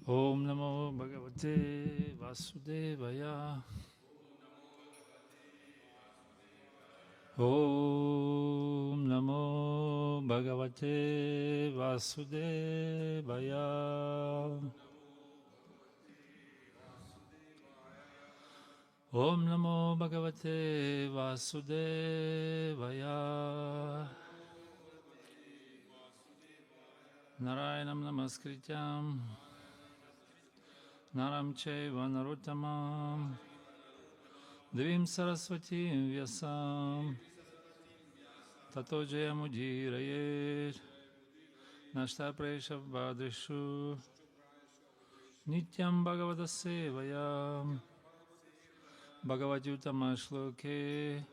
Om Namo Bhagavate Vasudevaya. Om Namo Bhagavate Vasudevaya. Om Namo Bhagavate Vasudevaya. Narayanam Namaskrityam Naram Chaiva Narottamam Devim Saraswatim Vyasam Tato Jayamudhirayet Nashta Presha Vadrishu Nityam Bhagavata Sevayam Bhagavati Uttama Shloke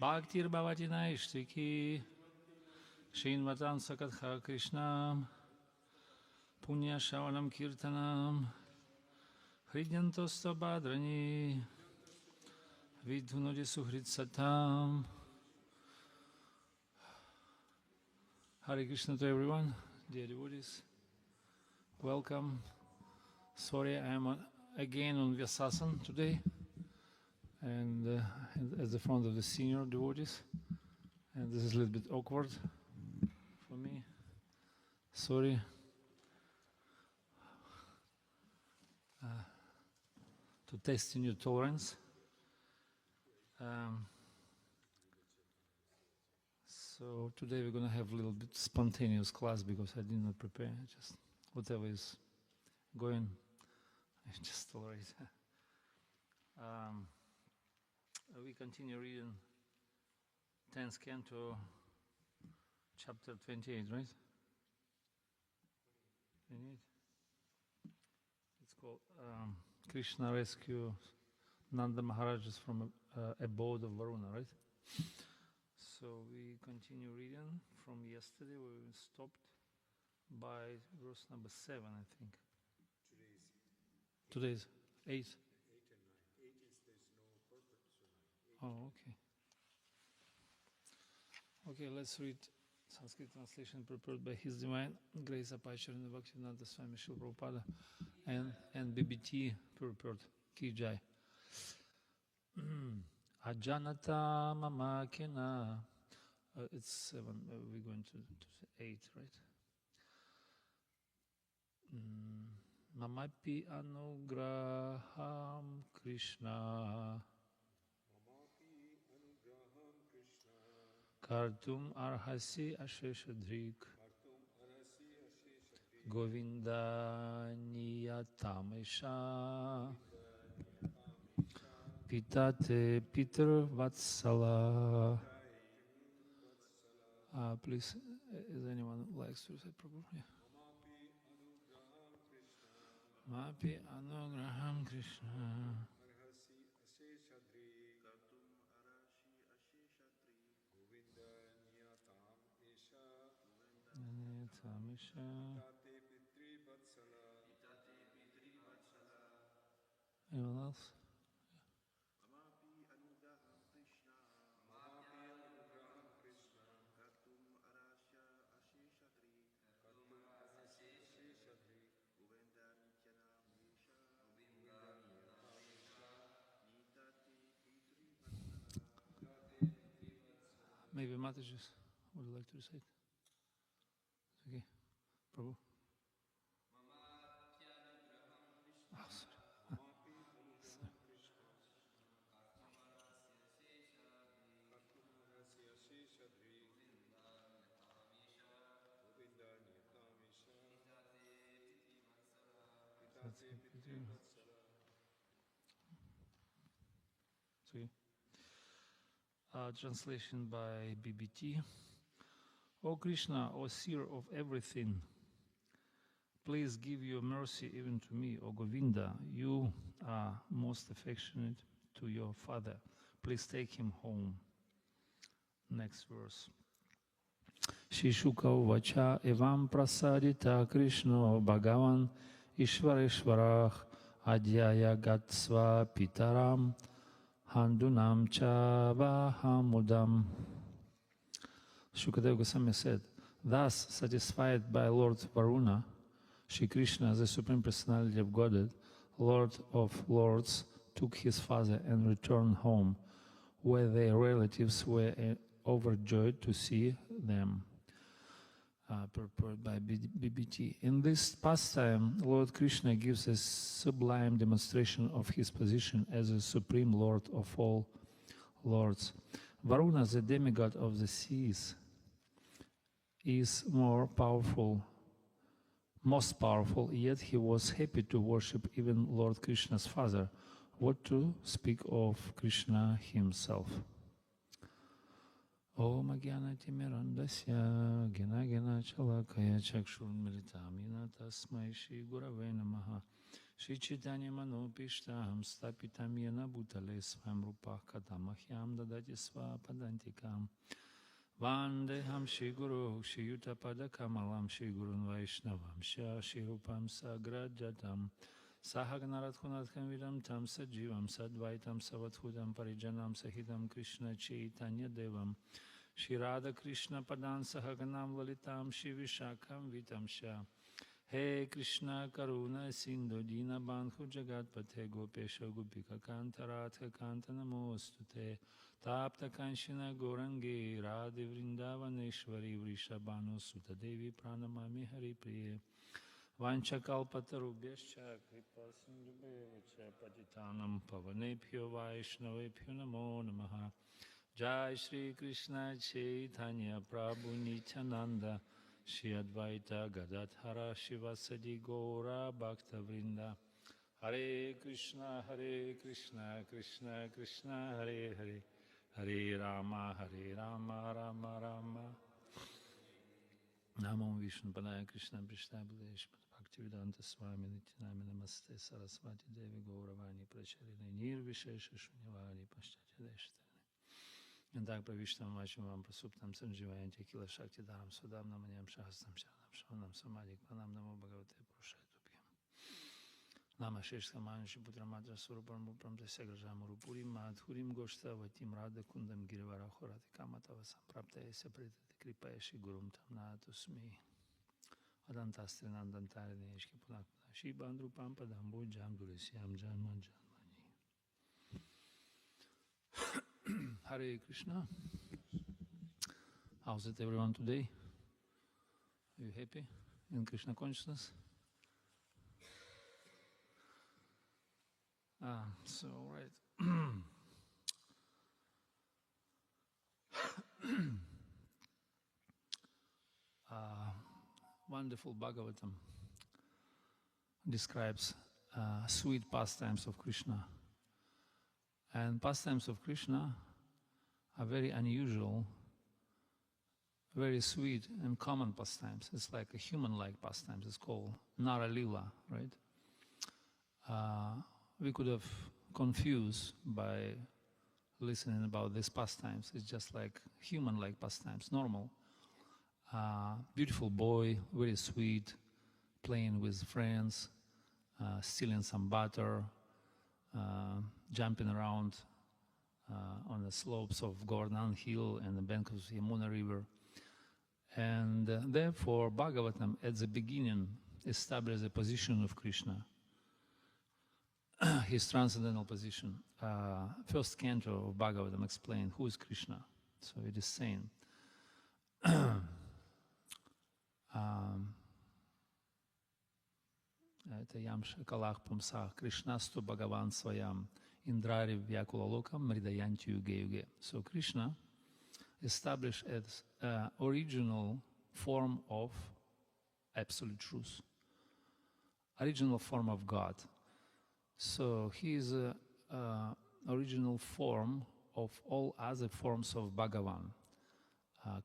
Bhaktir Bhavati Naishtiki Shinvatan Sakatha Krishnam Punya Shavanam Kirtanam Hridyantosta Bhadrani Vidhunodi Suhrit Satam. Hare Krishna to everyone, dear devotees. Welcome. Sorry, I am again on Vyasasana today and at the front of the senior devotees. And this is a little bit awkward for me. Sorry. To test your tolerance. So today we're going to have a little bit spontaneous class because I did not prepare. Just whatever is going, I just tolerate. We continue reading 10th canto, chapter 28, right? 28? It's called Krishna Rescue Nanda Maharajas from abode of Varuna, right? So we continue reading from yesterday where we stopped by verse number 7, I think. Today's 8. 8 and 9. 8 is there's no purpose. Oh, okay. Okay, let's read Sanskrit translation prepared by His Divine Grace Apacharya Bhaktivedanta Swami Srila Prabhupada and BBT prepared. Ki Jai. Ajanata Mama Kena. It's 7. We're going to 8, right? Mamapi Anugraham Krishna. Kartum Arhasi Asheshadrik. Govinda Niyatamesha. Pitate Peter Vatsala. Please, is anyone who likes to say Prabhu? Yeah. Mapi Anugraham Krishna. Anyone else? Maybe Mataji would you like to recite? Okay, Prabhu. Oh, sorry. Translation by BBT. O Krishna, O seer of everything, please give your mercy even to me. O Govinda, you are most affectionate to your father. Please take him home. Next verse. Shishuka vacha evam prasadita Krishna Bhagavan Ishvareshvarach Adhyaya Gatsva Pitaram Handunam Chavahamudam. Shukadeva Goswami said, thus satisfied by Lord Varuna, Shri Krishna, the Supreme Personality of Godhead, Lord of Lords, took his father and returned home, where their relatives were overjoyed to see them. Purport by BBT. In this pastime, Lord Krishna gives a sublime demonstration of his position as a Supreme Lord of all lords. Varuna, the demigod of the seas, is most powerful, yet he was happy to worship even Lord Krishna's father. What to speak of Krishna himself? Om Agyana Timirandasya Gena Gena Chalakaya Chakshurmilitamina Tasmai Shri Gurave Namaha Shri Chaitanya Manopishtam Stapitam Yena Bhutale Swam Rupa Kadamahyam Dadati Svapadantikam Vandeham Shri Guru Shri Yutapada Kamalam Shri Gurun Vaishnavam Shri Rupam Sagrajatam Sahagnarathunatham Vidam Tam Sajivam Sadvaitam Savathutam Parijanam Sahitam Krishna Chaitanya Devam Shri Radha Krishna Padan Sahaganam Lalitam Shri Vishakam Vitam Sha He Krishna Karuna Sindhu Dina Bandhu Jagat Pate Gopesha Gopika Kanta Radha Kanta Namostute Tapta Kanshina Gorangi Radhi Vrindavaneshwari Vrishabhanu Sutta Devi Pranamami Hari Priye Vanchakalpatarubhyascha Kripasindhubhyacha Patitanam Pavanebhyo Vaishnavebhyo Namo Namaha Jai Shri Krishna Chaitanya Prabhu Nityananda Shri Advaita Gadadhara Shivasadi Gaura Bhakta Vrinda Hare Krishna Krishna Krishna Hare Hare Hare Rama Rama Rama Namo Vishnu Padaya Krishna Prishtabhudesh Bhaktivedanta Swami Nityanami Namaste Saraswati Devi Gauravani Pracharine Nirvishesha Shunyavadi Paschatyadesh. And так по Вишнам Вачимам Прасуптам Сандживаянти Кила Шакти Дарам Судам Наманьям Шахастам Шаранам Шаванам Самадик Панам Намо Бхагавате Пурушайтубхям Нама Шешка Манши Путрамадра Сурупам Мупрам Дасягражам Рупурим Мадхурим Гоштаватим Рада Кундам Гиривара Хорати Каматава Сампраптаяся Притати Крипаяши Гурум Тамнатусми Адантастри Нандантари Нешки Пунакпана Ши Бандрупам Падамбу Джамдурисям Джанман Джанмани. Hare Krishna. How's it everyone today? Are you happy in Krishna consciousness? So right. Wonderful Bhagavatam describes sweet pastimes of Krishna. And pastimes of Krishna are very unusual, very sweet and common pastimes. It's like a human-like pastimes. It's called Krishna-lila, right? We could have confused by listening about these pastimes. It's just like human-like pastimes, normal. Beautiful boy, very sweet, playing with friends, stealing some butter, jumping around on the slopes of Govardhan Hill and the banks of Yamuna River. And therefore, Bhagavatam at the beginning established the position of Krishna, his transcendental position. First canto of Bhagavatam explained who is Krishna. So it is saying, это ям шакалах пумсах Krishnastu Bhagavan Swayam Indrari Vyakulalokam Mridayanti Yuge Yuge. So Krishna established as original form of absolute truth, original form of God. So he is original form of all other forms of Bhagavan.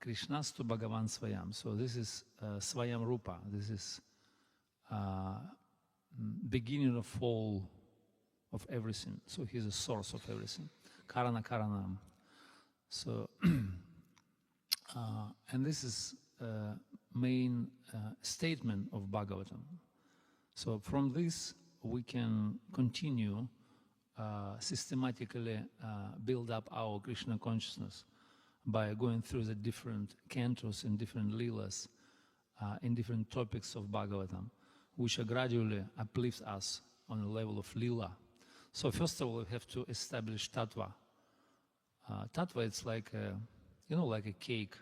Krishnastu Bhagavan Swayam. So this is Swayam Rupa. This is beginning of all of everything. So he's a source of everything. Karana Karanam. So, and this is main statement of Bhagavatam. So from this we can continue systematically build up our Krishna consciousness by going through the different cantos and different leelas in different topics of Bhagavatam. which gradually uplifts us on the level of lila. So first of all, we have to establish tattva. Tattva, it's like like a cake.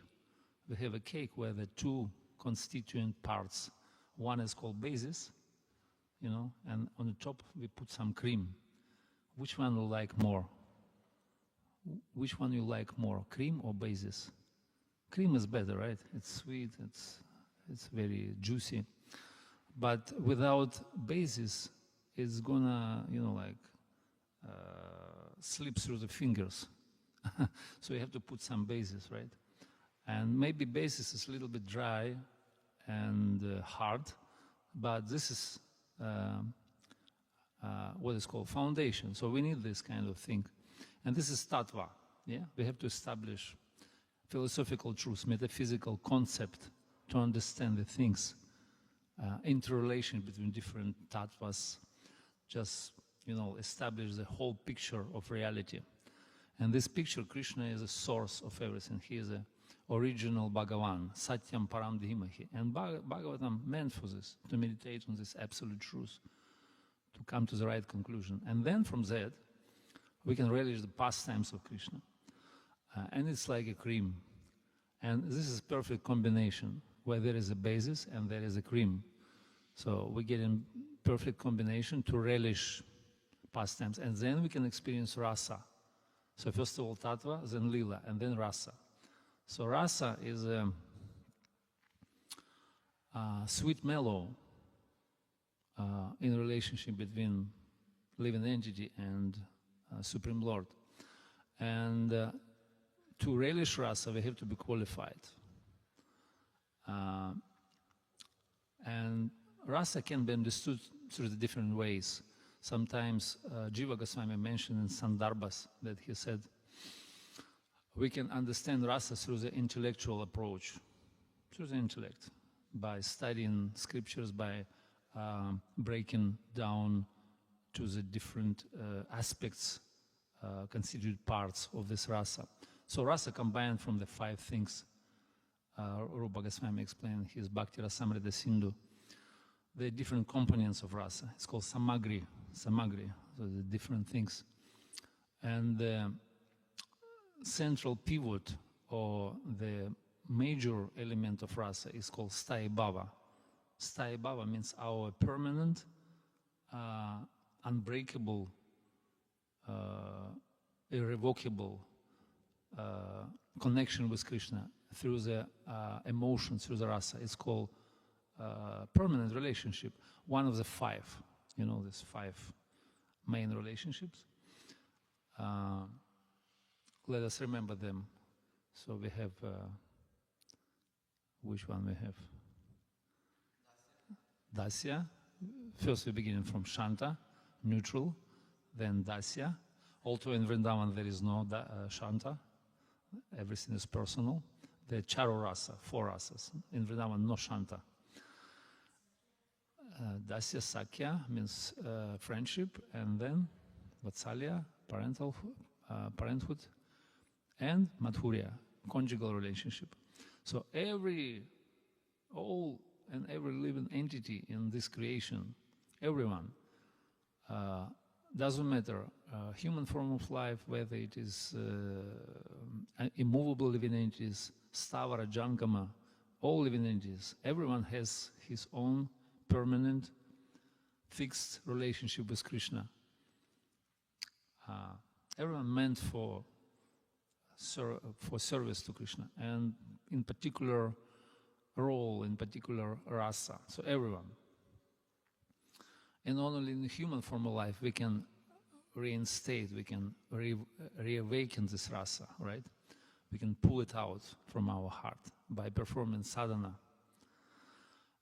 We have a cake where the two constituent parts. One is called basis, and on the top we put some cream. Which one you like more? Which one you like more, cream or basis? Cream is better, right? It's sweet, it's very juicy. But without basis, it's gonna, slip through the fingers. So you have to put some basis, right? And maybe basis is a little bit dry and hard, but this is what is called foundation. So we need this kind of thing. And this is tattva, yeah? We have to establish philosophical truths, metaphysical concept to understand the things, interrelation between different tattvas, just, establish the whole picture of reality. And this picture, Krishna is the source of everything. He is the original Bhagavan, Satyam Param Dhimahi. And Bhagavatam meant for this, to meditate on this absolute truth, to come to the right conclusion. And then from that, we can relish the pastimes of Krishna. And it's like a cream. And this is a perfect combination, where there is a basis and there is a cream. So we get in perfect combination to relish pastimes. And then we can experience rasa. So first of all tattva, then lila, and then rasa. So rasa is a sweet mellow in relationship between living entity and Supreme Lord. And to relish rasa, we have to be qualified. And rasa can be understood through the different ways. Sometimes Jiva Goswami mentioned in Sandarbhas that he said, we can understand rasa through the intellectual approach, through the intellect, by studying scriptures, by breaking down to the different aspects, constituted parts of this rasa. So rasa combined from the 5 things. Rupa Goswami explained his Bhakti Rasamrita Sindhu. The different components of rasa. It's called samagri, so the different things. And the central pivot, or the major element of rasa, is called sthaya bhava. Sthaya bhava means our permanent, unbreakable, irrevocable connection with Krishna through the emotion, through the rasa. It's called permanent relationship. One of the 5, these 5 main relationships. Let us remember them. So we have, which one we have? Dasya. First we begin from Shanta, neutral, then Dasya. Although in Vrindavan there is no Shanta, everything is personal. The Charu Rasa, 4 rasas. In Vrindavan, no Shanta. Dasya Sakya means friendship, and then Vatsalya, parenthood, and Madhurya, conjugal relationship. So all and every living entity in this creation, everyone, doesn't matter, human form of life, whether it is immovable living entities, Stavara, Jankama, all living entities, everyone has his own permanent, fixed relationship with Krishna. Everyone meant for service to Krishna, and in particular role, in particular rasa. So everyone. And only in the human form of life we can reinstate, we can reawaken this rasa, right? We can pull it out from our heart by performing sadhana.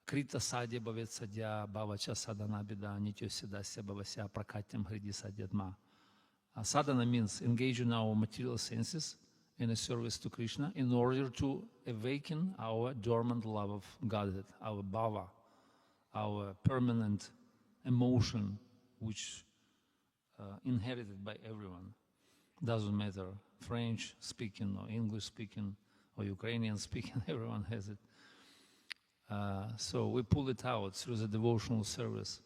Krita sadhya bhavet sadhya bhavacha sadhana bida nityo siddhasya bhavasya prakatyam hridi sadhyatma. Sadhana means engaging our material senses in a service to Krishna in order to awaken our dormant love of Godhead, our bhava, our permanent emotion, which inherited by everyone. Doesn't matter, French speaking or English speaking or Ukrainian speaking, everyone has it. So we pull it out through the devotional service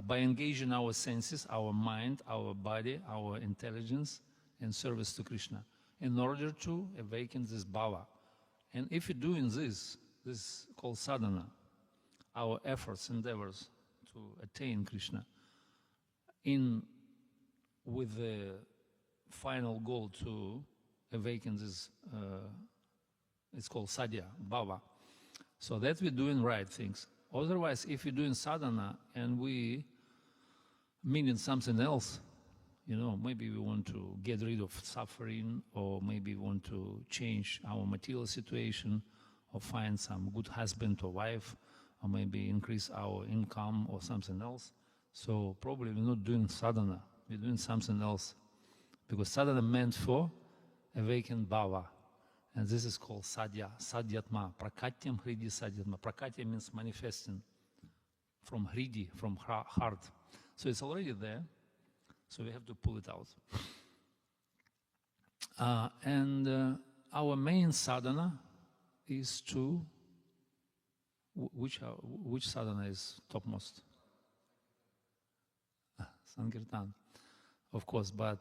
by engaging our senses, our mind, our body, our intelligence in service to Krishna in order to awaken this bhava. And if you're doing this is called sadhana, our efforts, endeavors to attain Krishna, with the final goal to awaken this, it's called sadhya, bhava. So that we're doing right things. Otherwise, if we're doing sadhana and we meaning something else, maybe we want to get rid of suffering, or maybe we want to change our material situation, or find some good husband or wife, or maybe increase our income or something else. So probably we're not doing sadhana, we're doing something else. Because sadhana meant for awakened bhava. And this is called sadhya, sadhyatma, prakatyam hridi sadhyatma. Prakatya means manifesting from hridi, from heart. So it's already there, so we have to pull it out. And our main sadhana is to, which sadhana is topmost? Sankirtan, of course, but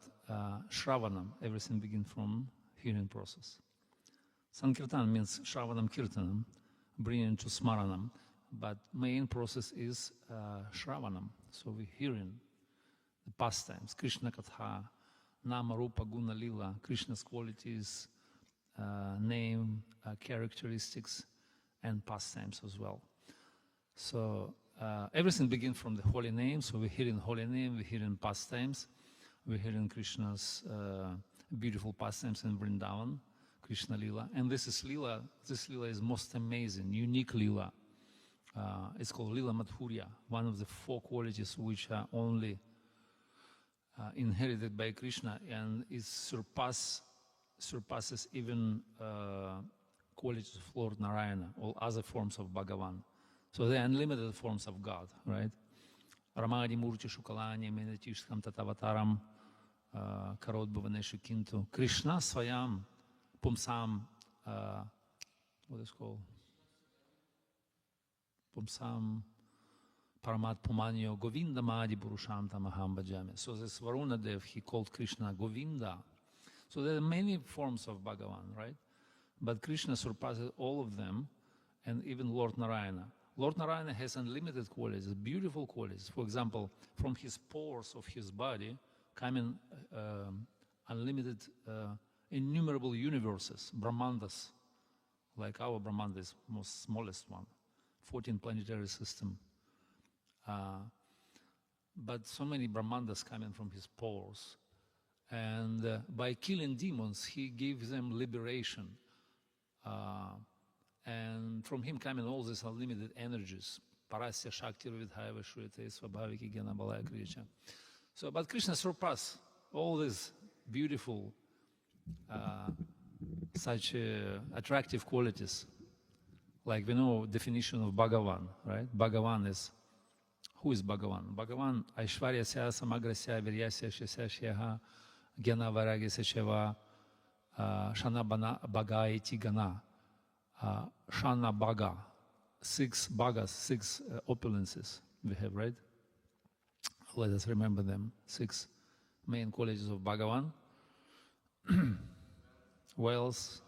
Shravanam, everything begins from hearing process. Sankirtan means Shravanam Kirtanam, bringing to Smaranam, but main process is Shravanam. So we're hearing the pastimes, Krishna Katha, Nama Rupa Guna Lila, Krishna's qualities, name, characteristics, and pastimes as well. So everything begins from the holy name. So we're hearing holy name, we're hearing pastimes, we're hearing Krishna's beautiful pastimes in Vrindavan, Krishna-lila. And this lila is most amazing, unique lila. It's called Lila Madhurya, one of the 4 qualities which are only inherited by Krishna, and it surpasses even qualities of Lord Narayana, all other forms of Bhagavan. So they are unlimited forms of God, right? Ramadi Murti Shukalani Menatishkam Tatavataram Karod Bhuvaneshu Kintu. Krishna Swayam Pumsam, what is called? Pumsam Paramat Pumanyo Govinda Madi Purusham Tamaham Bhajami. So this Varuna Dev, he called Krishna Govinda. So there are many forms of Bhagavan, right? But Krishna surpasses all of them, and even Lord Narayana. Lord Narayana has unlimited qualities, beautiful qualities. For example, from his pores of his body coming unlimited, innumerable universes, Brahmandas, like our Brahmanda is most smallest one, 14 planetary system. But so many Brahmandas coming from his pores. And by killing demons, he gives them liberation. And from him coming all these unlimited energies. Parasya Shakti Vidhaiva Shrita Svabhaviki Gena Balaya Kriya. So, but Krishna surpassed all these beautiful, such attractive qualities. Like we know definition of Bhagavan, right? Bhagavan is, who is Bhagavan? Bhagavan Aishvaryasya Samagrasya Viryasya Shasya Gena Varagya Sheva Shana Bhaga Iti Gana. Shana Bhaga, 6 bhagas, 6 opulences we have, right? Let us remember them. 6 main qualities of Bhagavan. Wealth,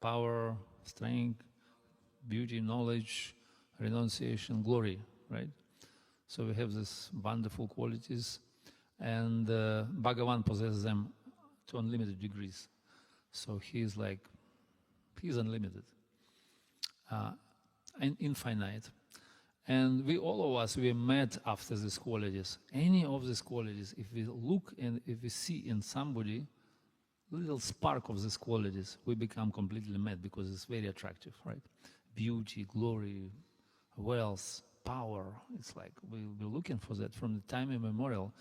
power, strength, beauty, knowledge, renunciation, glory, right? So we have these wonderful qualities, and Bhagavan possesses them to unlimited degrees. So he's unlimited and infinite. And we, all of us, we are mad after these qualities. Any of these qualities, if we look and if we see in somebody little spark of these qualities, we become completely mad because it's very attractive, right? Beauty, glory, wealth, power. It's like we're looking for that from the time immemorial.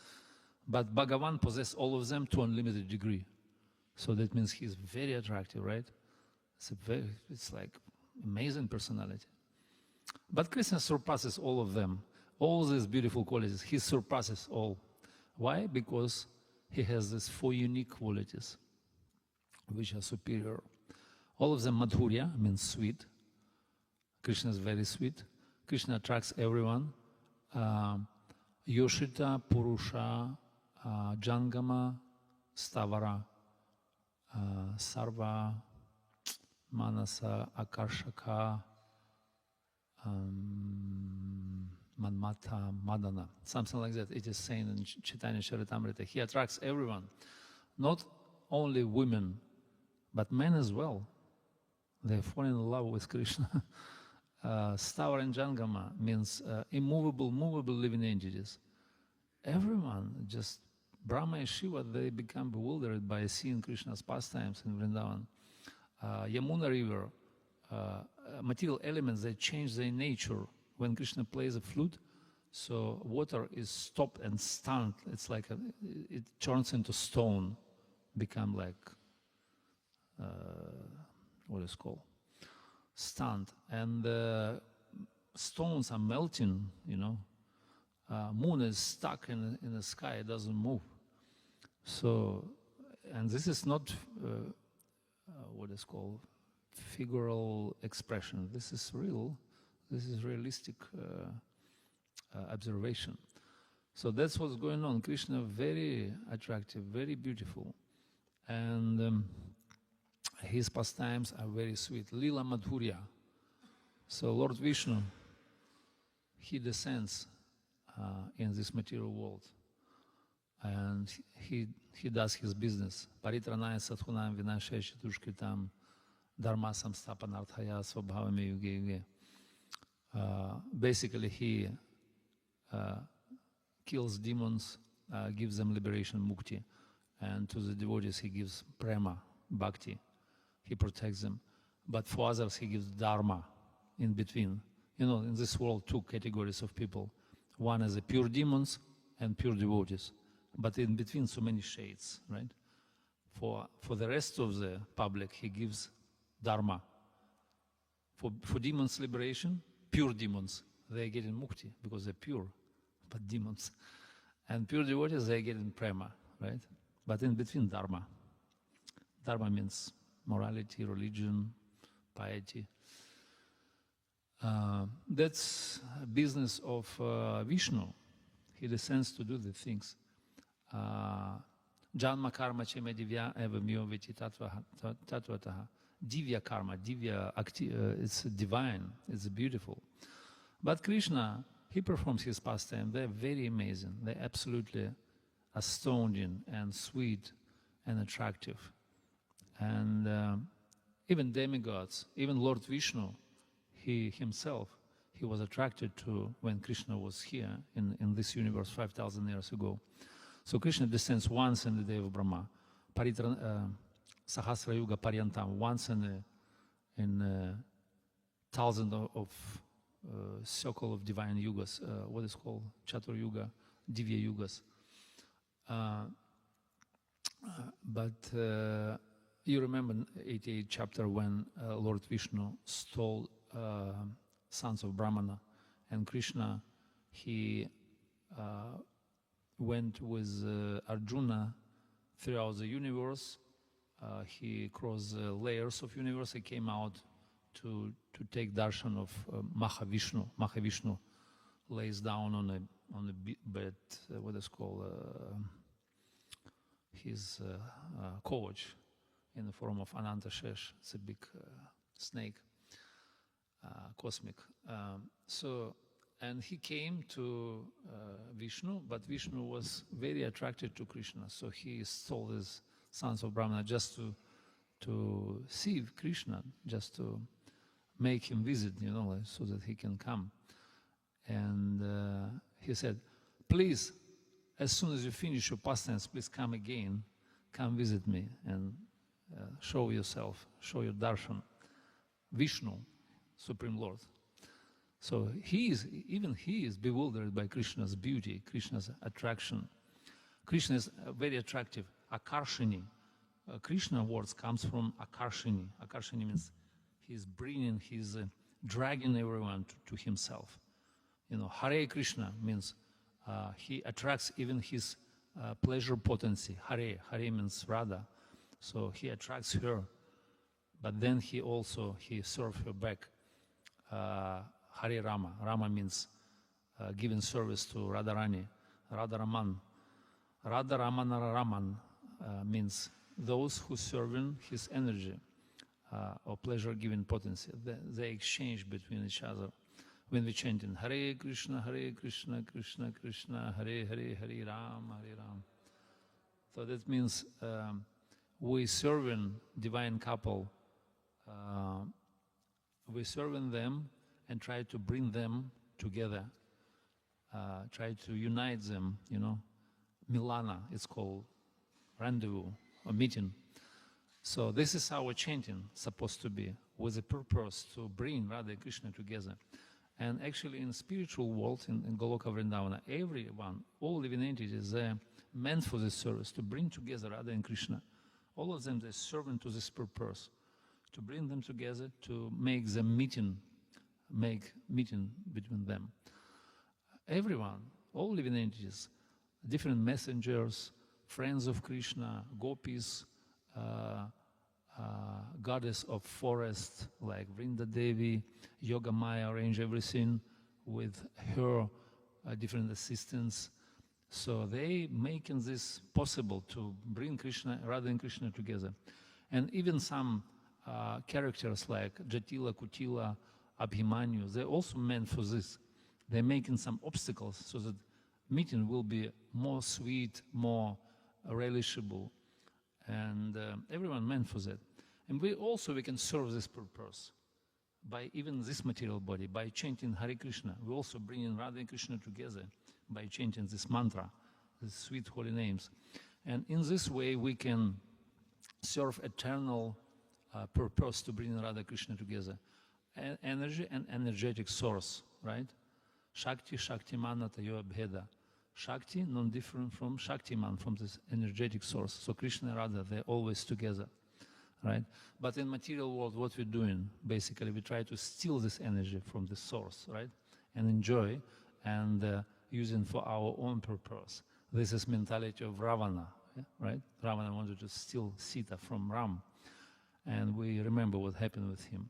But Bhagavan possesses all of them to unlimited degree. So that means he's very attractive, right? It's like amazing personality. But Krishna surpasses all of them. All these beautiful qualities, he surpasses all. Why? Because he has these 4 unique qualities, which are superior. All of them Madhurya, means sweet. Krishna is very sweet. Krishna attracts everyone. Yoshita, Purusha, Jangama, Stavara, Sarva, Manasa, Akarshaka, Manmata, Madana, something like that. It is saying in Chaitanya Charitamrita. He attracts everyone, not only women, but men as well. They fall in love with Krishna. Stavara and Jangama means immovable, movable living entities. Everyone, just Brahma and Shiva, they become bewildered by seeing Krishna's pastimes in Vrindavan. Yamuna river, material elements, they change their nature. When Krishna plays a flute, so water is stopped and stunned. It's like it turns into stone, become like what is called stunned, and stones are melting. Moon is stuck in the sky; it doesn't move. So, and this is not what is called figural expression. This is real. This is realistic observation. So that's what's going on. Krishna, very attractive, very beautiful, and his pastimes are very sweet. Lila Madhurya. So Lord Vishnu, he descends in this material world, and he does his business. Paritranaya Sadhunam Vinashaya Chatushkritam Dharma Samstapanarthaya Svabhavame Yuge Yuge. Basically, he kills demons, gives them liberation, mukti, and to the devotees he gives prema, bhakti. He protects them. But for others he gives dharma in between. In this world, two categories of people. One is the pure demons and pure devotees. But in between, so many shades, right? For the rest of the public, he gives dharma. For demons' liberation, pure demons, they are getting mukti because they're pure, but demons. And pure devotees, they are getting prema, right? But in between, dharma. Dharma means morality, religion, piety. That's business of Vishnu. He descends to do the things. Janma karma cheme divya eva myo veti tatvataha. Divya karma, it's divine, it's beautiful. But Krishna, he performs his pastime. They're very amazing. They're absolutely astounding and sweet and attractive. And even demigods, even Lord Vishnu, he himself, he was attracted to when Krishna was here in this universe 5,000 years ago. So Krishna descends once in the day of Brahma. Sahasra Yuga Paryantam, once in 1,000 of circle of divine yugas, what is called Chatur Yuga, Divya Yugas. But you remember 88th chapter when Lord Vishnu stole sons of Brahmana, and Krishna, he went with Arjuna throughout the universe. He crossed the layers of universe. He came out to take darshan of Mahavishnu. Mahavishnu lays down on a bed, what is called his coach in the form of Anantashesh. It's a big snake, cosmic. And he came to Vishnu, but Vishnu was very attracted to Krishna, so he stole his sons of Brahmana just to see Krishna, just to make him visit, so that he can come. And he said, please, as soon as you finish your pastimes, please come again, come visit me and show yourself, show your darshan. Vishnu, Supreme Lord. So even he is bewildered by Krishna's beauty, Krishna's attraction. Krishna is very attractive. Akarshini. Krishna words comes from Akarshini. Akarshini means he's bringing, he's dragging everyone to himself. Hare Krishna means he attracts even his pleasure potency. Hare means Radha. So he attracts her, but then he serves her back Hare Rama. Rama means giving service to Radharani, Radharaman. Radharamana Raman means those who serve his energy or pleasure-giving potency. They exchange between each other. When we chant in Hare Krishna, Krishna Krishna, Hare Hare, Hare Ram, Hare Ram. So that means we serving divine couple, we serving them and try to bring them together, try to unite them, you know. Milana, it's called rendezvous or meeting. So this is our chanting supposed to be, with the purpose to bring Radha and Krishna together. And actually in spiritual world, in Goloka Vrindavana, everyone, all living entities, they're meant for this service, to bring together Radha and Krishna. All of them, they're serving to this purpose, to bring them together, to make them meeting between them. Everyone, all living entities, different messengers, friends of Krishna, gopis, goddess of forest like Vrinda Devi, Yoga Maya arrange everything with her different assistants. So they making this possible to bring Krishna, Radha and Krishna together. And even some characters like Jatila, Kutila, Abhimanyu, they're also meant for this. They're making some obstacles so that meeting will be more sweet, more relishable, and everyone meant for that. And we can serve this purpose by even this material body, by chanting Hare Krishna. We also bring in Radha and Krishna together by chanting this mantra, these sweet holy names. And in this way we can serve eternal purpose to bring Radha and Krishna together. Energy and energetic source, right? Shakti, Shaktimana, Tayo Abheda. Shakti, non-different from Shaktiman, from this energetic source. So Krishna and Radha, they're always together, right? But in material world, what we're doing, basically, we try to steal this energy from the source, right? And enjoy and using for our own purpose. This is mentality of Ravana, right? Ravana wanted to steal Sita from Ram. And we remember what happened with him.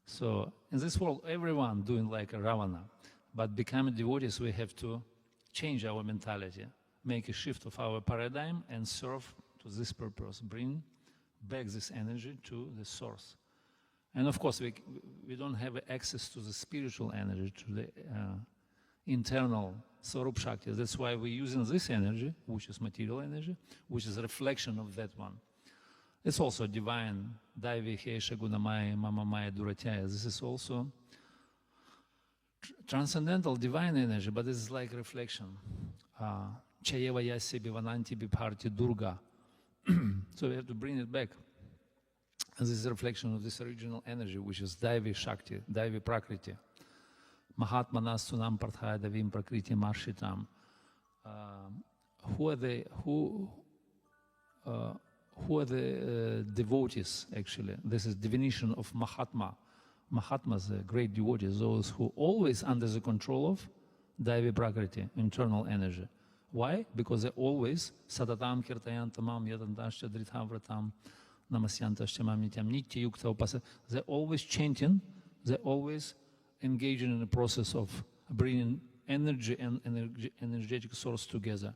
So in this world, everyone doing like a Ravana. But becoming devotees, we have to change our mentality, make a shift of our paradigm and serve to this purpose, bring back this energy to the source. And of course, we don't have access to the spiritual energy, to the internal Swarup Shakti. That's why we're using this energy, which is material energy, which is a reflection of that one. It's also divine, Daivi, Hesha, Gunamaya, Mamamaya, Duratya. This is also transcendental divine energy, but it's like reflection. Chayeva Yasya Bivananti Bipharti Durga. So we have to bring it back. And this is a reflection of this original energy, which is Daivi Shakti, Daivi Prakriti. Mahatmanas Sunam Parthaya Davim Prakriti Marshitam. Who are the devotees, actually? This is definition of Mahatma. Mahatmas, the great devotees, those who always under the control of Daivi Prakriti, internal energy. Why? Because they always Satatam Kirtayantamam Yadantascha Dritham Vratam Namasyantascha Nityam Nitya Yukta Upasa. They're always chanting, they're always engaging in the process of bringing energy and energetic source together.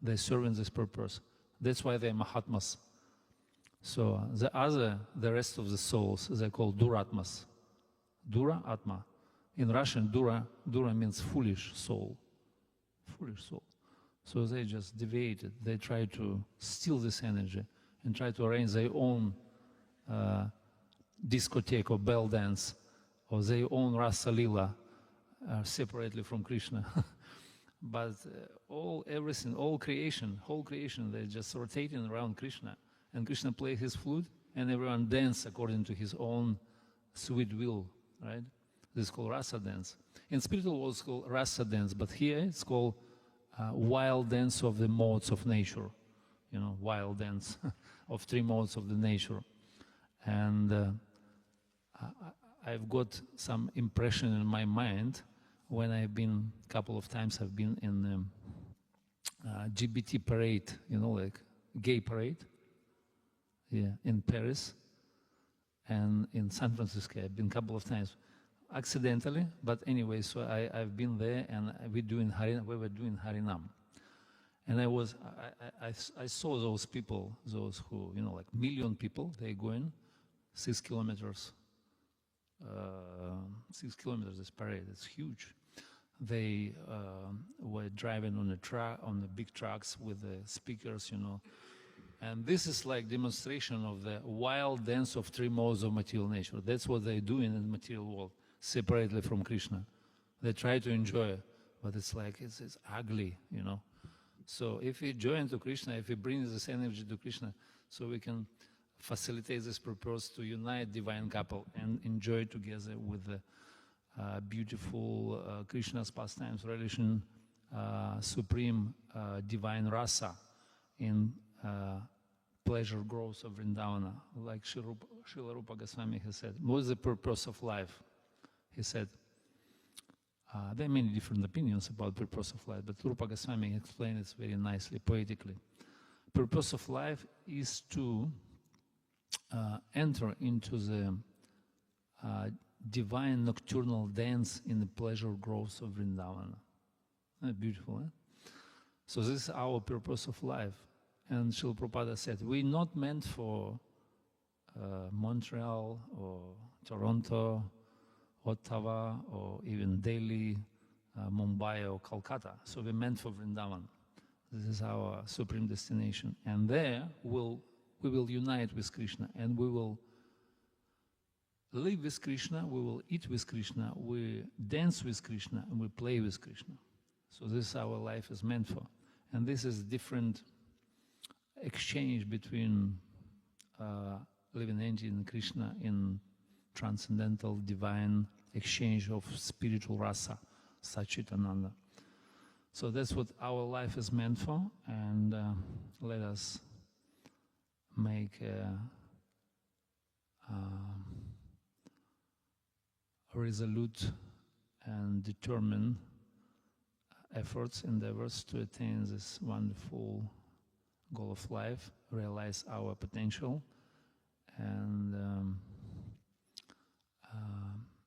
They're serving this purpose. That's why they're Mahatmas. So the rest of the souls, they're called Duratmas. Dura Atma. In Russian, Dura means foolish soul. Foolish soul. So they just deviated. They try to steal this energy and try to arrange their own discotheque or bell dance or their own Rasa-lila separately from Krishna. But whole creation, they're just rotating around Krishna. And Krishna plays his flute and everyone dance according to his own sweet will, right? This is called Rasa dance. In spiritual world it's called Rasa dance, but here it's called wild dance of the modes of nature. You know, wild dance of 3 modes of the nature. And I've got some impression in my mind when I've been, a couple of times I've been in GBT parade, you know, like gay parade. Yeah, in Paris and in San Francisco. I've been a couple of times. accidentally, but anyway, so I've been there, and we were doing Harinam. And I saw those people, those who, like million people, they going 6 kilometers. 6 kilometers is parade, it's huge. They were driving on the big trucks with the speakers, And this is like demonstration of the wild dance of three modes of material nature. That's what they do in the material world, separately from Krishna. They try to enjoy it, but it's like, it's ugly, So if we join to Krishna, if we bring this energy to Krishna, so we can facilitate this purpose to unite divine couple and enjoy together with the beautiful Krishna's pastimes, relation, supreme divine rasa in pleasure growth of Vrindavana. Like Srila Rupa Goswami has said, what is the purpose of life? He said, there are many different opinions about purpose of life, but Rupa Goswami explained it very nicely, poetically. Purpose of life is to enter into the divine nocturnal dance in the pleasure growth of Vrindavana. Beautiful, eh? So this is our purpose of life. And Srila Prabhupada said, we're not meant for Montreal or Toronto, Ottawa, or even Delhi, Mumbai, or Calcutta. So we're meant for Vrindavan. This is our supreme destination. And there we will unite with Krishna, and we will live with Krishna, we will eat with Krishna, we dance with Krishna, and we play with Krishna. So this is our life is meant for. And this is different exchange between living entity and Krishna in transcendental divine exchange of spiritual rasa, Sachitananda. So that's what our life is meant for, and let us make resolute and determined efforts, endeavors to attain this wonderful goal of life, realize our potential, and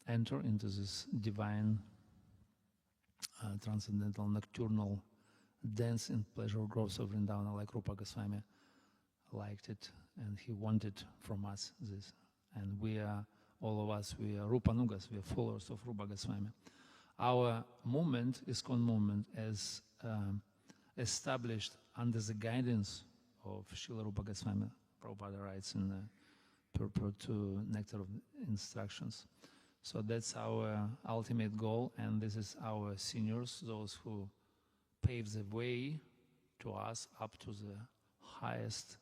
enter into this divine transcendental nocturnal dance in pleasure growth of Vrindavana, like Rupa Goswami liked it, and he wanted from us this. And we are, all of us, we are Rupanugas, we are followers of Rupa Goswami. Our movement, ISKCON movement, is established under the guidance of Srila Rupa Goswami. Prabhupada writes in the purport to Nectar of Instructions. So that's our ultimate goal, and this is our seniors, those who pave the way to us up to the highest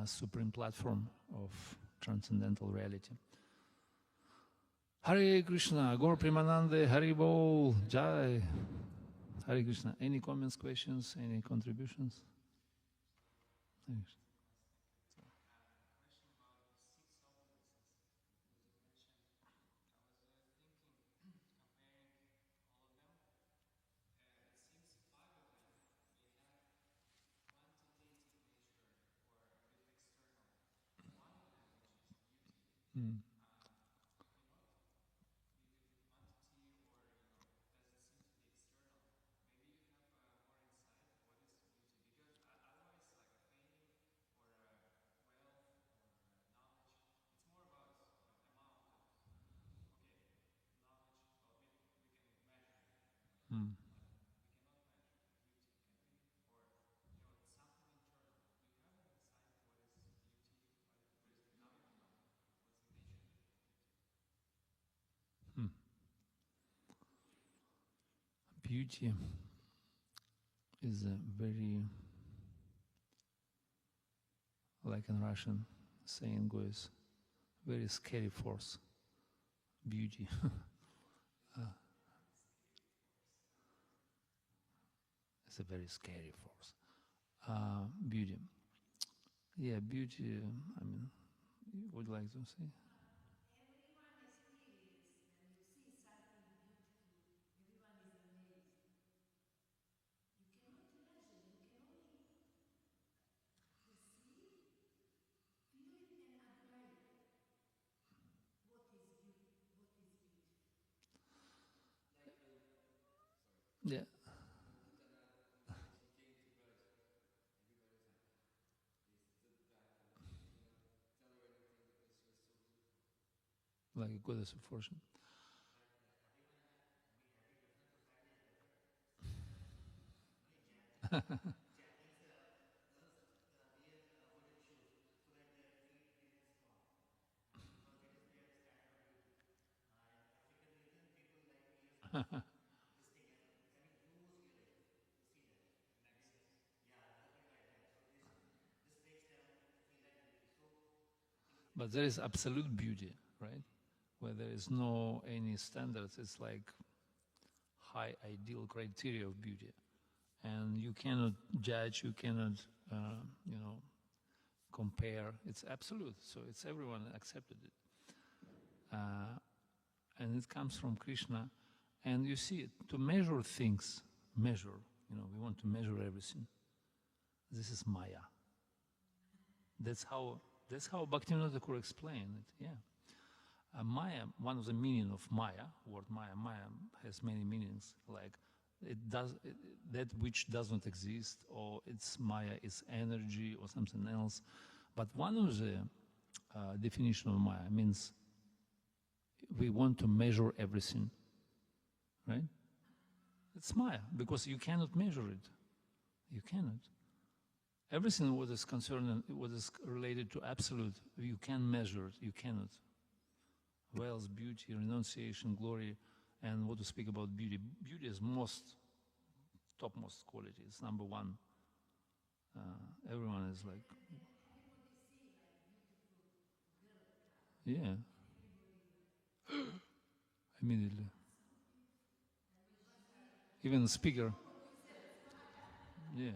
supreme platform of transcendental reality. Hare Krishna, Gaur Premanande, Hari Bol, Jai. Hare Krishna. Any comments, questions, any contributions? Thanks. Mm. Mm. Mm. Beauty is a very, like in Russian saying goes, very scary force. Beauty. It's a very scary force. Beauty. Yeah, beauty, I mean, you would like to say? Everyone experiences when you see something beautiful, everyone is amazed. You cannot imagine, you can only perceive, feel it and admire. What is beauty? What is beauty? like a goddess of fortune. But there is absolute beauty, right? Where there is no any standards. It's like high ideal criteria of beauty, and you cannot judge. You cannot, you know, compare. It's absolute. So it's everyone accepted it, and it comes from Krishna. And you see, to measure things, measure. You know, we want to measure everything. This is Maya. That's how Bhaktivinoda Thakur explained it. Yeah, Maya. One of the meaning of Maya, word Maya. Maya has many meanings. Like that which doesn't exist, or it's Maya is energy or something else. But one of the definition of Maya means we want to measure everything, right? It's Maya because you cannot measure it. You cannot. Everything what is concerned, what is related to absolute, you can measure it, you cannot. Wealth, beauty, renunciation, glory, and what to speak about beauty. Beauty is topmost quality, it's number one. Everyone is like, yeah, immediately. Even the speaker, yeah.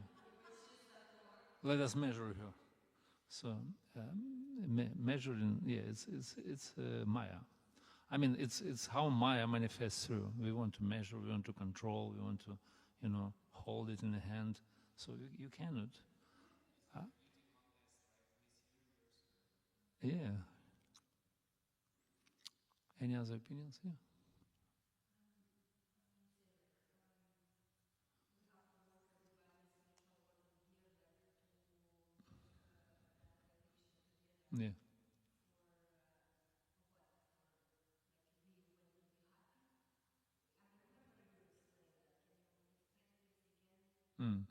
Let us measure her. So measuring, yeah, it's Maya. I mean, it's how Maya manifests through. We want to measure, we want to control, we want to, you know, hold it in the hand. So you cannot. Yeah. Any other opinions? Yeah. Yeah. Mm.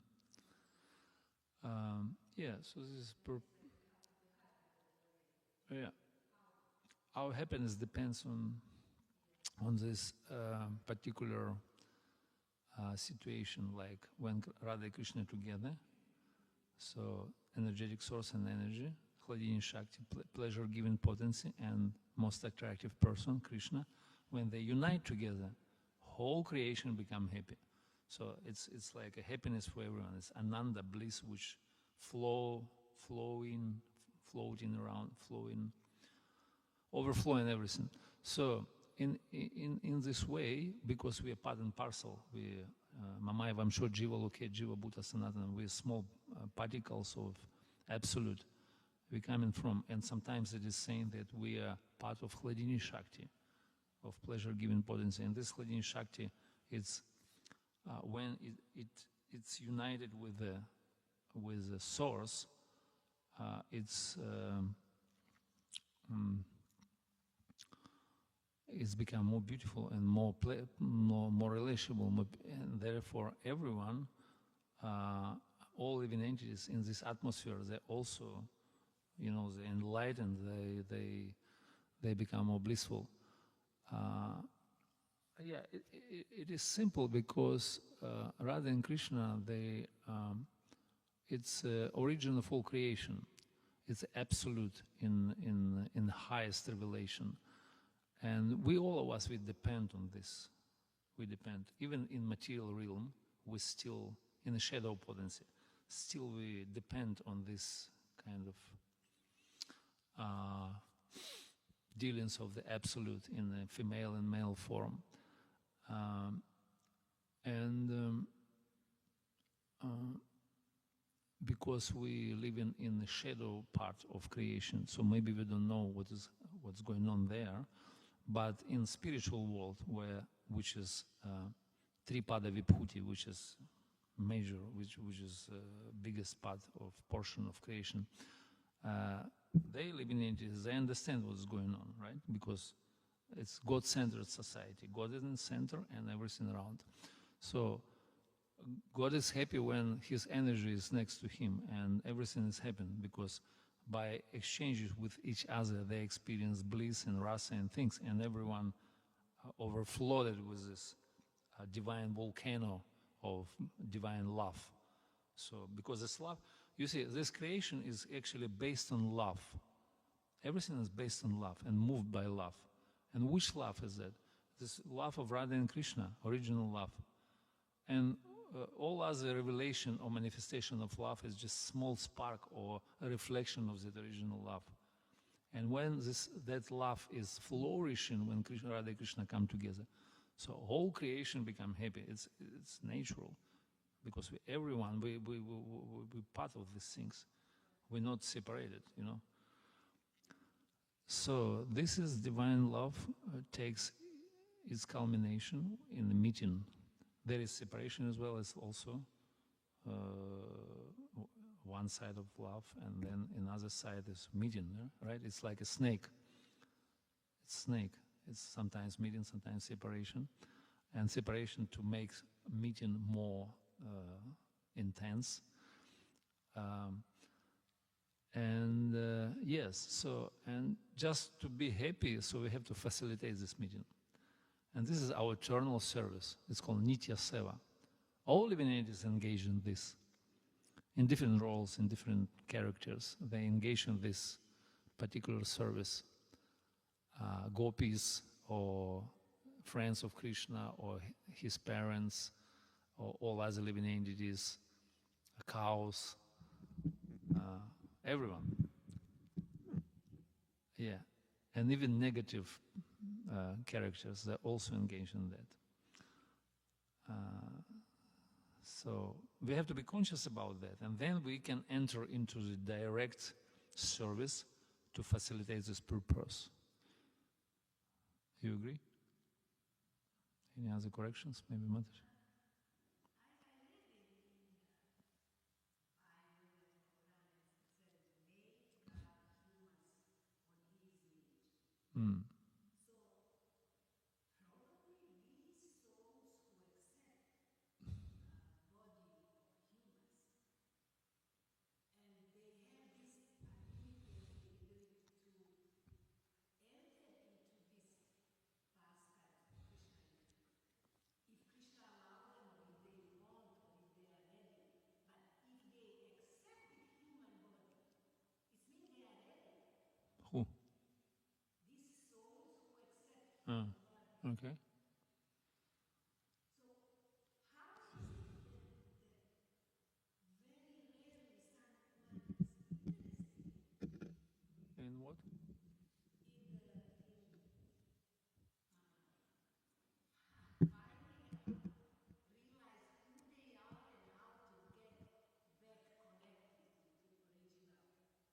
Yeah. So this is yeah. Our happiness depends on this particular situation, like when Radha and Krishna together. So energetic source and energy, Hladini Shakti, pleasure-giving potency, and most attractive person, Krishna. When they unite together, whole creation become happy. So it's like a happiness for everyone. It's ananda, bliss, which flowing, floating around, flowing, overflowing everything. So in this way, because we are part and parcel, we Mamaya Vamsho Jiva Loke Jiva Bhuta Sanatana, we are small particles of absolute we coming from, and sometimes it is saying that we are part of Hladini Shakti, of pleasure-giving potency. And this Hladini Shakti, it's when it's united with the source, it's become more beautiful and more relational, and therefore everyone, all living entities in this atmosphere, they also, you know, they enlighten, they become more blissful. Yeah, it is simple because Radha and Krishna, it's origin of all creation. It's absolute in the highest revelation. And we, all of us, we depend on this. We depend. Even in material realm, we still, in the shadow potency, still we depend on this kind of dealings of the absolute in the female and male form. Because we live in the shadow part of creation, so maybe we don't know what's going on there. But in spiritual world, which is Tripada Vibhuti, which is major, which is biggest part of portion of creation, they live in entities. They understand what's going on, right? Because it's God-centered society. God is in the center and everything around. So God is happy when his energy is next to him and everything is happening, because by exchanges with each other they experience bliss and rasa and things, and everyone overflowed with this divine volcano of divine love. So because this love, you see, this creation is actually based on love. Everything is based on love and moved by love. And which love is that? This love of Radha and Krishna, original love. And all other revelation or manifestation of love is just small spark or a reflection of that original love. And when that love is flourishing, when Radha and Krishna come together, so whole creation become happy. It's natural, because everyone, we part of these things. We're not separated, you know. So this is divine love takes its culmination in the meeting. There is separation as well as also one side of love, and then another side is meeting, right? It's like a snake. It's snake. It's sometimes meeting, sometimes separation. And separation to make meeting more intense. Yes, so, and just to be happy, so we have to facilitate this meeting. And this is our eternal service. It's called Nitya Seva. All living entities engage in this, in different roles, in different characters. They engage in this particular service. Gopis, or friends of Krishna, or his parents, or all other living entities, cows, everyone. Yeah, and even negative characters, they also engage in that. So we have to be conscious about that, and then we can enter into the direct service to facilitate this purpose. You agree? Any other corrections, maybe, Mataji? Mm. So probably these souls who accept body of humans, and they have this ability and capability to enter into this pastimes of Krishna-lila. If Krishna allow them, or if they want, or if they are ready, but if they accept the human body, it means they are ready. Who? These souls who accept human body. Okay. So how is it that very rarely some qualities interesting In what? finding out, realize who they are and how to get back connected with the original form and relationship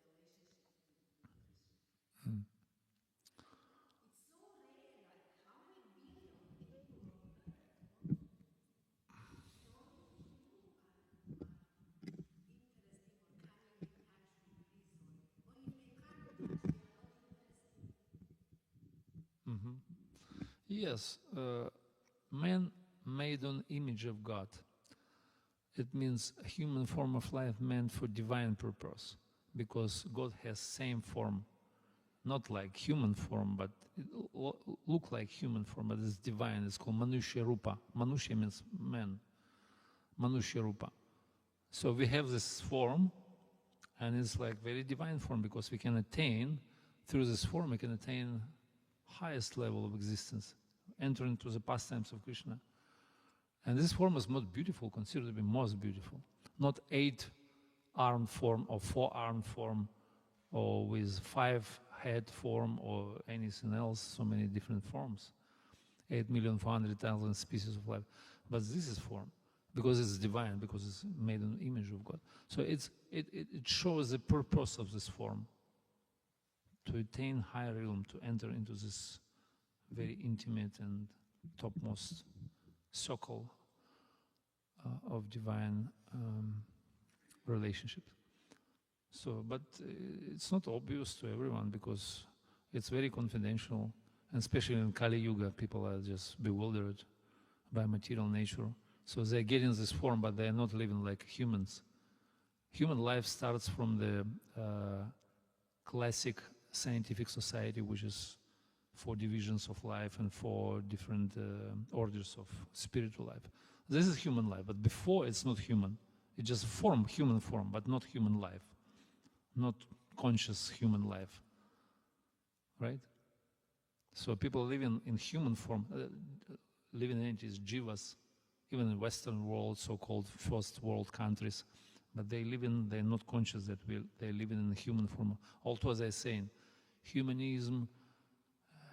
with Krishna? It's so rare, like how many billion people on earth want to don't do interesting or coming in touch with this, or if they come in touch, they are not interested. Yes, man made on image of God. It means a human form of life meant for divine purpose, because God has same form, not like human form, but it look like human form, but it's divine. It's called Manushya Rupa. Manushya means man. Manushya Rupa. So we have this form, and it's like very divine form, because we can attain, through this form, we can attain highest level of existence, enter into the pastimes of Krishna. And this form is most beautiful, considered to be most beautiful. Not 8-armed form or 4-armed form, or with 5-head form or anything else, so many different forms. 8,400,000 species of life. But this is form, because it's divine, because it's made in the image of God. So it shows the purpose of this form, to attain higher realm, to enter into this very intimate and topmost circle of divine relationships. So, but it's not obvious to everyone, because It's very confidential, and especially in Kali Yuga, people are just bewildered by material nature. So they get in this form, but they are not living like humans. Human life starts from the classic scientific society, which is 4 divisions of life and 4 different orders of spiritual life. This is human life, but before it's not human. It's just form, human form, but not human life, not conscious human life, right? So people living in human form, living entities, jivas, even in Western world, so-called first world countries, but they're not conscious that they're living in the human form. Although, as I saying, humanism,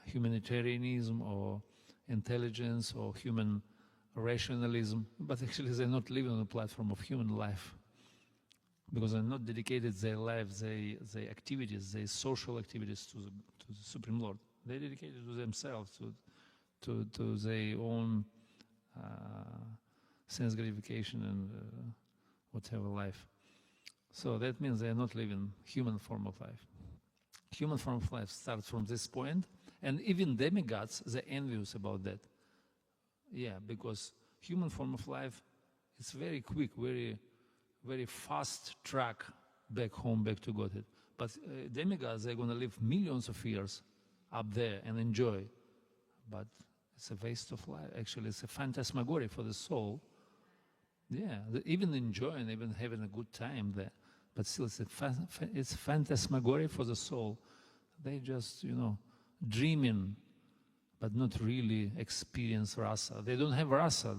humanitarianism, or intelligence, or human rationalism, but actually they're not living on the platform of human life, because they're not dedicated their lives, their activities, their social activities to the Supreme Lord. They're dedicated to themselves, to their own sense gratification and whatever life. So that means they're not living human form of life. Human form of life starts from this point, and even demigods, they're envious about that. Yeah, because human form of life is very quick, very fast track back home, back to Godhead. But demigods, they're going to live millions of years up there and enjoy. But it's a waste of life. Actually, it's a phantasmagoria for the soul. Yeah, even enjoying, even having a good time there. But still, it's phantasmagoria for the soul. They just, dreaming, but not really experience rasa. They don't have rasa.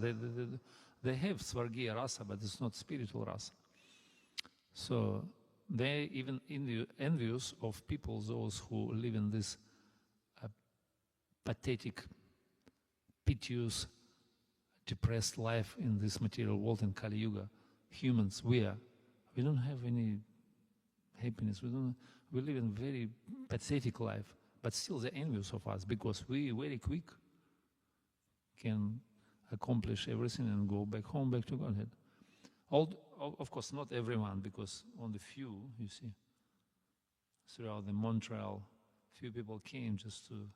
They have svargiya rasa, but it's not spiritual rasa. So they even envious of people, those who live in this pathetic, piteous, depressed life in this material world in Kali Yuga. Humans, we don't have any happiness. We live in very pathetic life, but still they're envious of us because we very quick can accomplish everything and go back home, back to Godhead. Of course, not everyone, because only few, you see, throughout the Montreal, few people came just to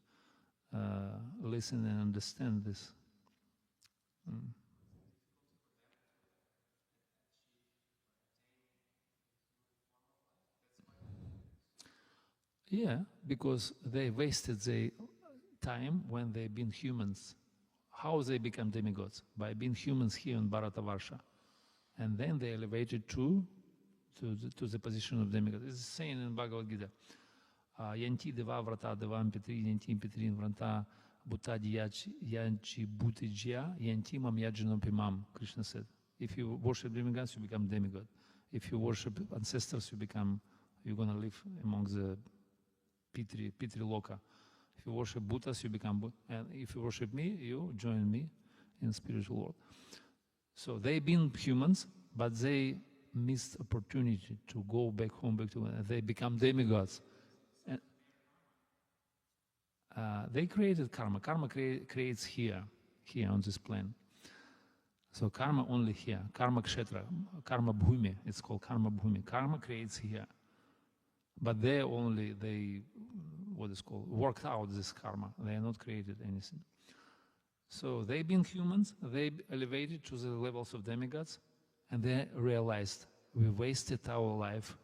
listen and understand this. Yeah, because they wasted their time when they've been humans. How they become demigods? By being humans here in Bharatavarsha. And then they elevated to the position of demigod. It's saying in Bhagavad Gita, Yanti deva vrata devam petri, yanti petrin vrata bhutadi yanchi bhutijya, yanti mam yajanam pimam, Krishna said. If you worship demigods, you become demigod. If you worship ancestors, you're going to live among the Pitri Loka. If you worship Bhutas, you become Buddha. And if you worship me, you join me in spiritual world. So they've been humans, but they missed opportunity to go back home, they become demigods. And they created karma. Karma creates here on this plane. So karma only here. Karma kshetra, karma bhumi. It's called karma bhumi. Karma creates here. But they worked out this karma. They are not created anything. So they've been humans, they elevated to the levels of demigods, and they realized we wasted our life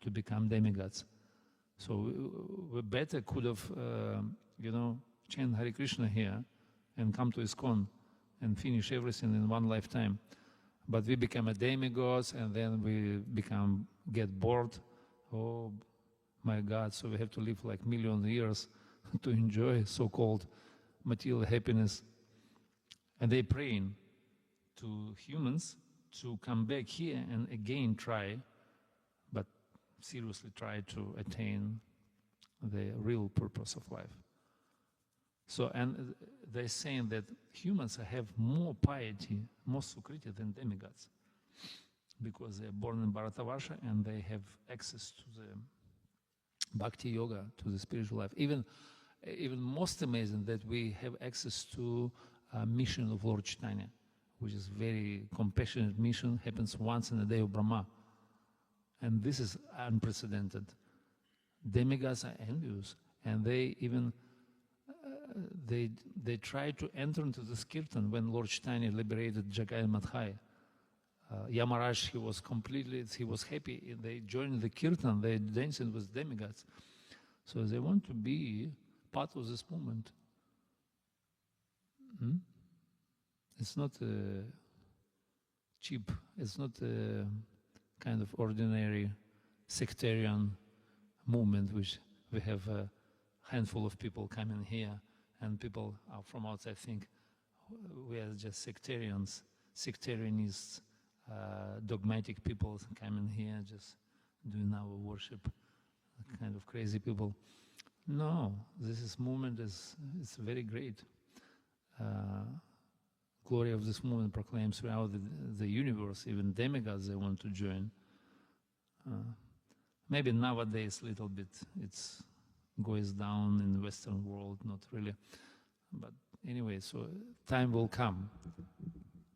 to become demigods. So we better could have, chant Hare Krishna here and come to ISKCON and finish everything in one lifetime. But we become a demigods, and then we get bored. Oh my God, so we have to live like million years to enjoy so-called material happiness. And they're praying to humans to come back here and again try, but seriously try to attain the real purpose of life. So, and they're saying that humans have more piety, more sukriti than demigods, because they're born in Bharatavarsha and they have access to the bhakti yoga, to the spiritual life. Even most amazing that we have access to a mission of Lord Chaitanya, which is very compassionate mission, happens once in a day of Brahma. And this is unprecedented. Demigods are envious, And they even they tried to enter into this kirtan when Lord Chaitanya liberated Jagai and Madhai. Yamaraj, he was happy. They joined the kirtan, they dancing with demigods. So they want to be part of this movement. It's not cheap. It's not a kind of ordinary sectarian movement which we have a handful of people coming here and people from outside think we are just sectarians, sectarianists, dogmatic people coming here just doing our worship, kind of crazy people. No, this movement is very great. Glory of this movement proclaims throughout the universe, even demigods they want to join. Maybe nowadays a little bit it's goes down in the Western world, not really. But anyway, so time will come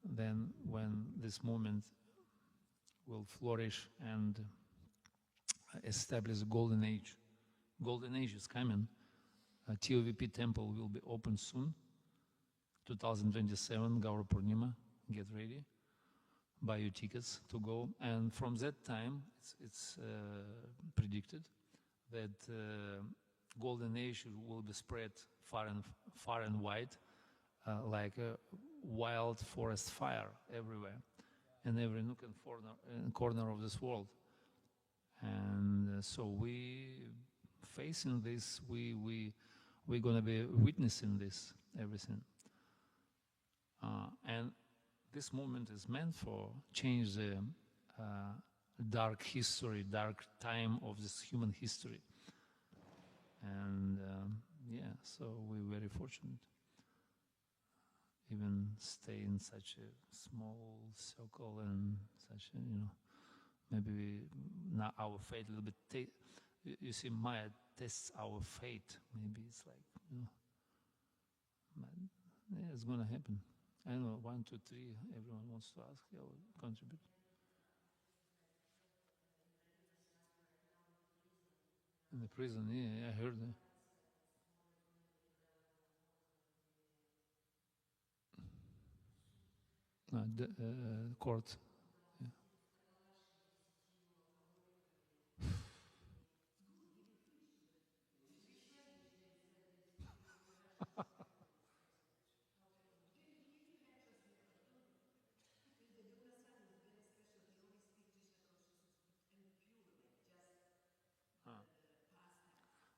then when this movement will flourish and establish a golden age. Golden age is coming. TOVP temple will be open soon. 2027, Gaura Purnima, get ready, buy your tickets to go. And from that time, it's predicted that golden age will be spread far and wide, like a wild forest fire everywhere, in every nook and corner of this world. And so we facing this, we're going to be witnessing this, everything. And this movement is meant for change the dark history, dark time of this human history. And yeah, so we're very fortunate. Even stay in such a small circle and such a, maybe now our fate a little bit. You see, Maya tests our fate. Maybe it's like, but yeah, it's going to happen. I don't know, 1, 2, 3, everyone wants to ask, yeah, contribute. In the prison, yeah, I heard that. The court. Yeah.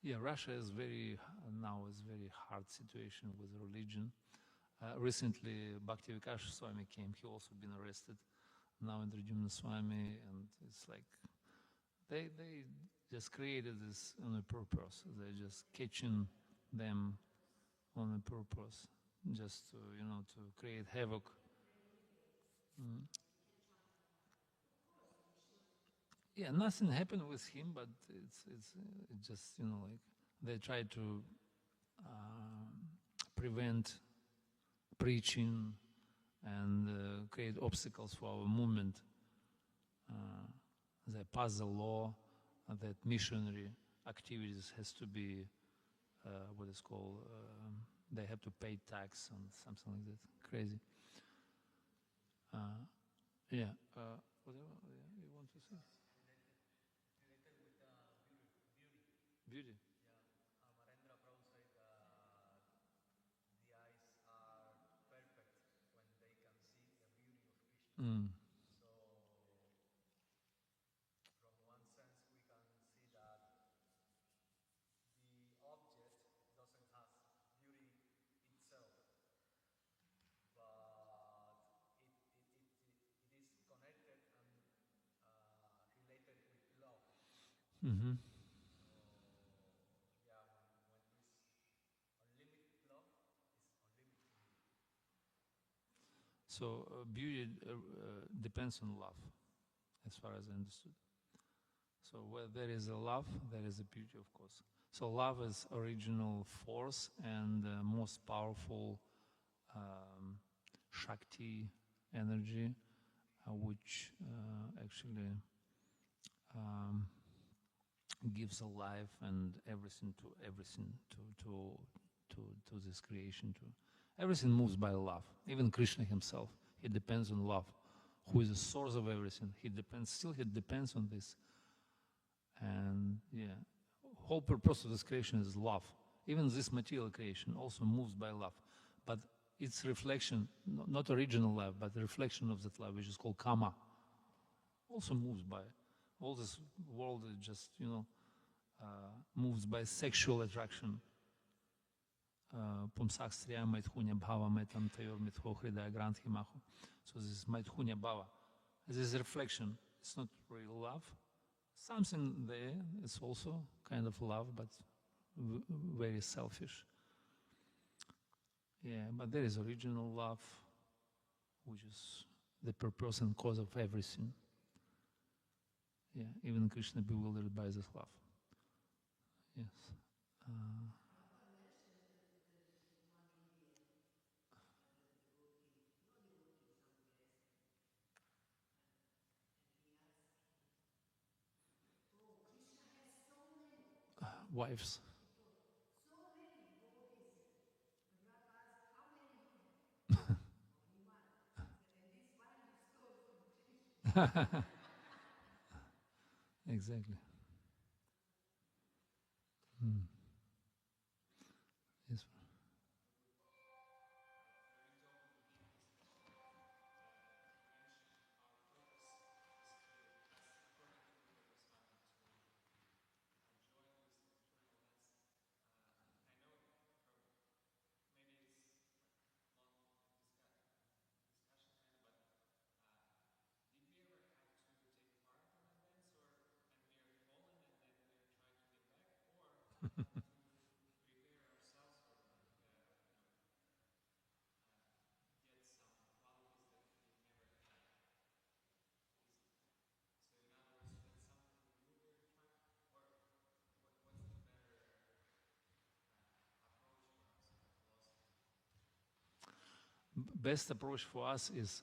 Yeah, Russia is now is very hard situation with religion. Recently, Bhakti-Vikas Swami came. He also been arrested. Now Indradyumna Swami, and it's like they just created this on a purpose. They're just catching them on a purpose, just to to create havoc. Yeah, nothing happened with him, but it's just like they try to prevent preaching and create obstacles for our movement. They pass the law that missionary activities has to be what is called they have to pay tax and something like that. Crazy. Yeah. Whatever you want to say? Beauty. Mm. Mm-hmm. So beauty depends on love, as far as I understood. So where there is a love, there is a beauty, of course. So love is original force and most powerful Shakti energy, which actually gives a life and everything to this creation. To everything moves by love. Even Krishna himself, he depends on love, who is the source of everything. He depends on this. And yeah, whole purpose of this creation is love. Even this material creation also moves by love, but its reflection, not original love, but the reflection of that love, which is called karma, also moves by. All this world is just, moves by sexual attraction. Pumsak striya maithunya bhava metam tayor mitho hridaya granthi mahu. So this is maithunya bhava. This is reflection. It's not real love. Something there is also kind of love, but very selfish. Yeah, but there is original love, which is the purpose and cause of everything. Yeah, even Krishna bewildered by this love. Yes. Wives. So many devotees. The Prabhupada asked, how many you have? Only one. And this one you stole from Krishna. Exactly. Yes. Best approach for us is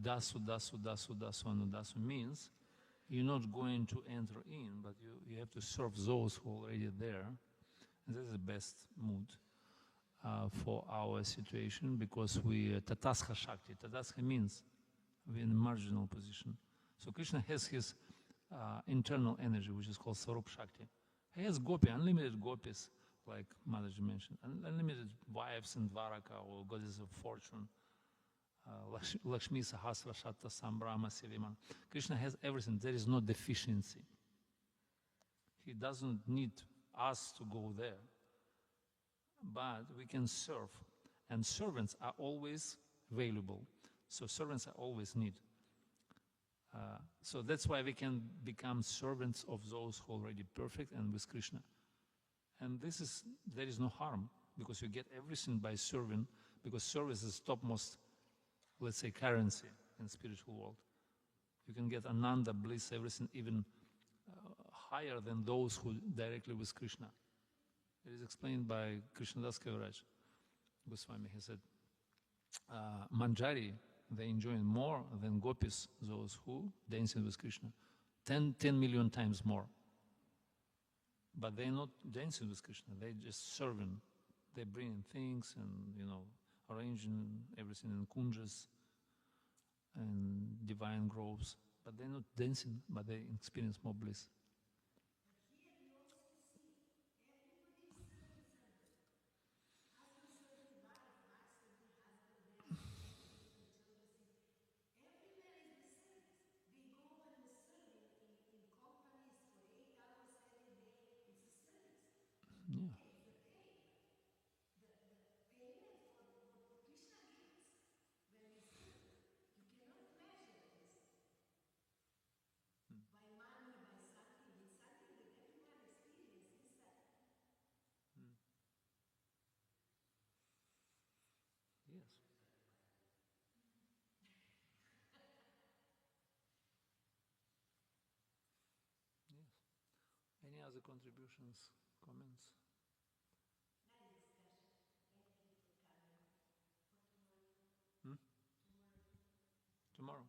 dasu, dasu, dasu, dasu, anudasu means you're not going to enter in, but you have to serve those who are already there. And this is the best mood for our situation because we tatascha shakti. Tatascha means we're in a marginal position. So Krishna has his internal energy, which is called Sarup Shakti. He has gopi, unlimited gopis, like Mataji mentioned, unlimited wives in Dvaraka or goddesses of fortune. Lakshmi Sahasra Shatta Sambrahma Siviman. Krishna has everything. There is no deficiency. He doesn't need us to go there. But we can serve. And servants are always available. So servants are always need. So that's why we can become servants of those who are already perfect and with Krishna. And there is no harm because you get everything by serving, because service is topmost, let's say, currency in spiritual world. You can get ananda, bliss, everything even higher than those who directly with Krishna. It is explained by Krishnadas Kaviraj Goswami. He said, Manjari, they enjoy more than gopis, those who dancing with Krishna. 10 million times more. But they're not dancing with Krishna, they're just serving. They bring in things and, arranging everything in kunjas and divine groves. But they're not dancing, but they experience more bliss. But here we also see everybody is serving somebody. Husband serving wife, wife serving husband, they are serving different services. Everywhere is the service. We go and serving in companies for 8 hours every day. It's a service. Yeah. Okay, it's the pay, but the payment for what Krishna gives when we serve, you cannot measure this by money, by something. It's something that everyone experiences inside. Yes. Yes. Any other contributions, comments? Nice discussion. Thank you for coming. For tomorrow. Hmm? Tomorrow?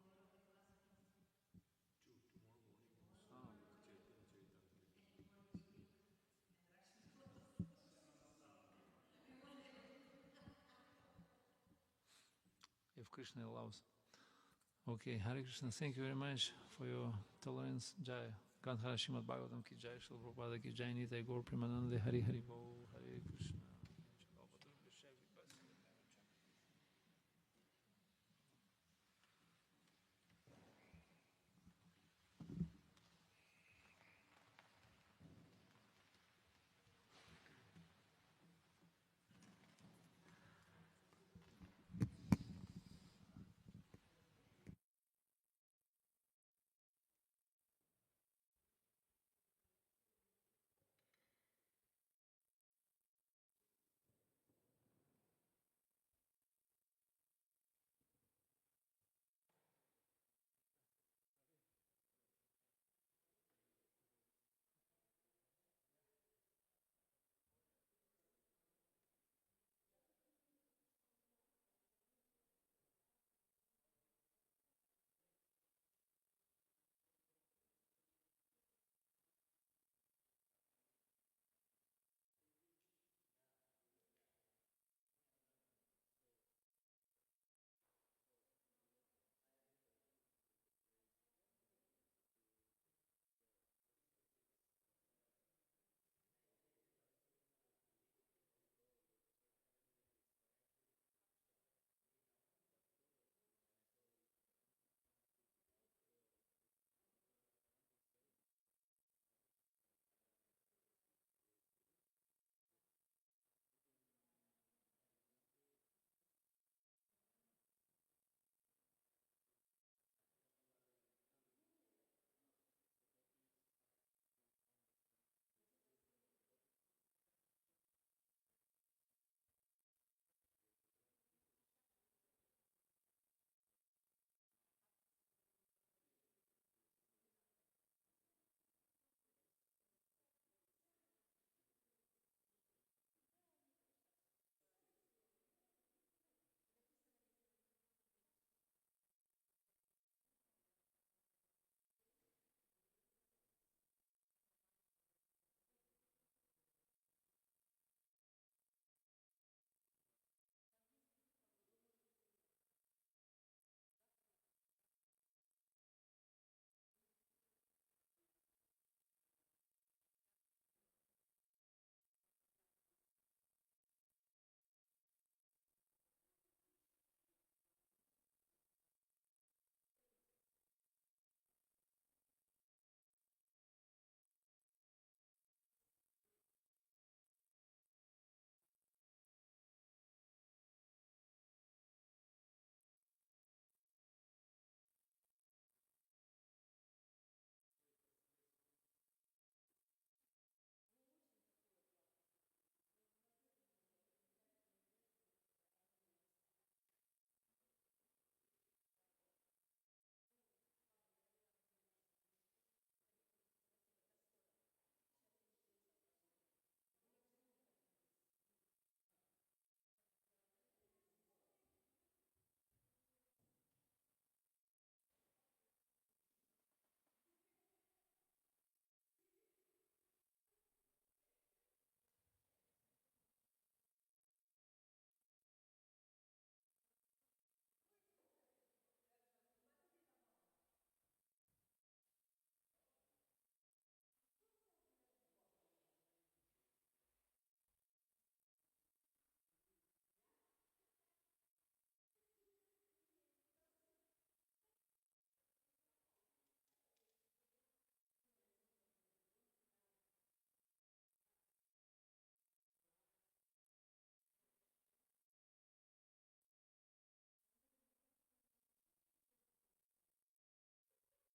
Tomorrow the class begins. Ah. if Krishna allows. Okay, Hare Krishna, thank you very much for your tolerance. Jai. Granthara Srimad Bhagavatam ki Jai, Srila Prabhupada ki Jai, Nitai Gaur Premanande, Hari Hari Bo, Hare Krishna.